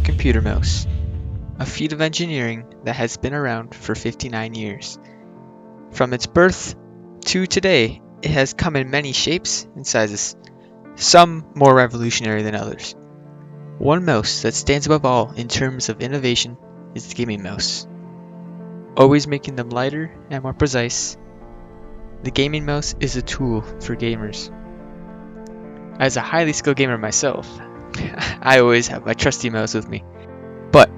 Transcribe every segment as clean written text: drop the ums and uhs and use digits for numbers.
computer mouse, a feat of engineering that has been around for 59 years. From its birth to today, it has come in many shapes and sizes, some more revolutionary than others. One mouse that stands above all in terms of innovation is the gaming mouse. Always making them lighter and more precise, the gaming mouse is a tool for gamers. As a highly skilled gamer myself, I always have my trusty mouse with me. But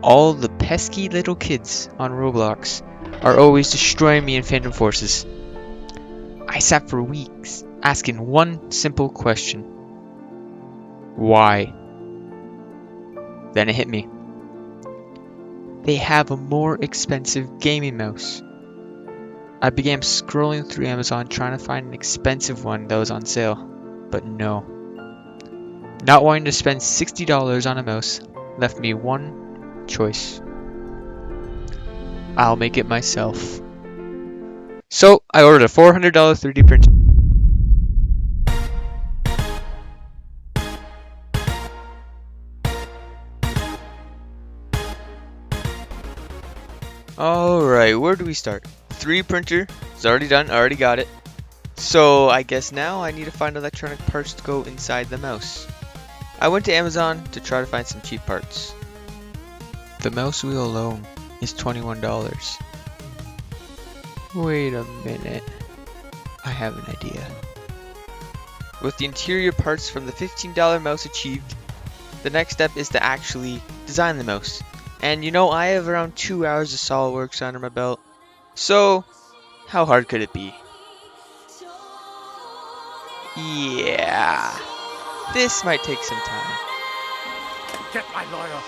all the pesky little kids on Roblox are always destroying me in Phantom Forces. I sat for weeks asking one simple question. Why? Then it hit me. They have a more expensive gaming mouse. I began scrolling through Amazon trying to find an expensive one that was on sale, but no. Not wanting to spend $60 on a mouse left me one choice. I'll make it myself. So I ordered a $400 3D printer. Alright, where do we start? 3D printer is already done, I already got it. So I guess now I need to find electronic parts to go inside the mouse. I went to Amazon to try to find some cheap parts. The mouse wheel alone is $21. Wait a minute. I have an idea. With the interior parts from the $15 mouse achieved, the next step is to actually design the mouse. And you know, I have around 2 hours of SolidWorks under my belt. So, how hard could it be? Yeah, this might take some time. Get my lawyer.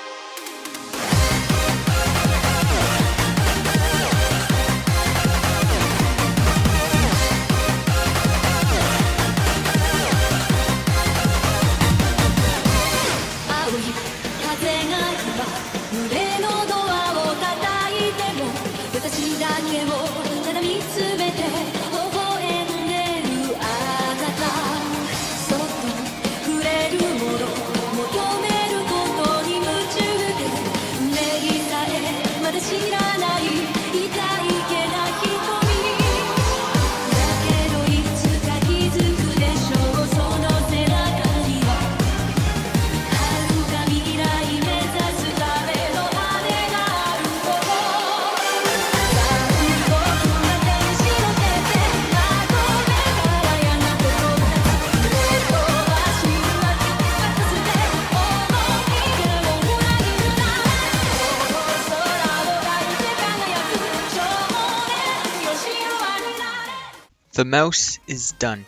The mouse is done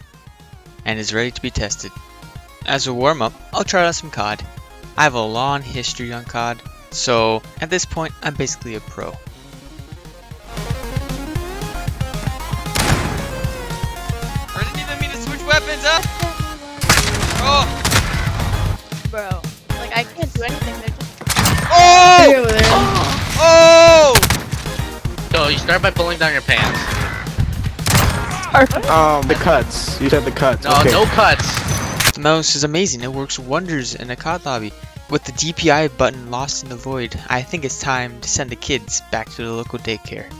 and is ready to be tested. As a warm-up, I'll try out some COD. I have a long history on COD, so at this point I'm basically a pro. I didn't even mean to switch weapons, huh? Oh! Bro, like I can't do anything. They're just Oh! Oh! So you start by pulling down your pants. The cuts. You said the cuts. No, okay. no cuts. The mouse is amazing. It works wonders in a COD lobby. With the DPI button lost in the void, I think it's time to send the kids back to the local daycare.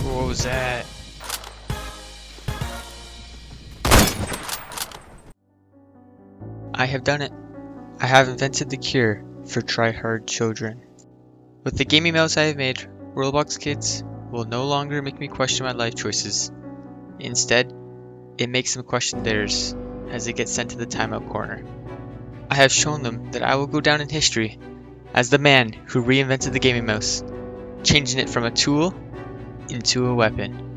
What was that? I have done it. I have invented the cure for try-hard children. With the gaming mouse I have made, Roblox kids will no longer make me question my life choices. Instead, it makes them question theirs as they get sent to the timeout corner. I have shown them that I will go down in history as the man who reinvented the gaming mouse, changing it from a tool into a weapon.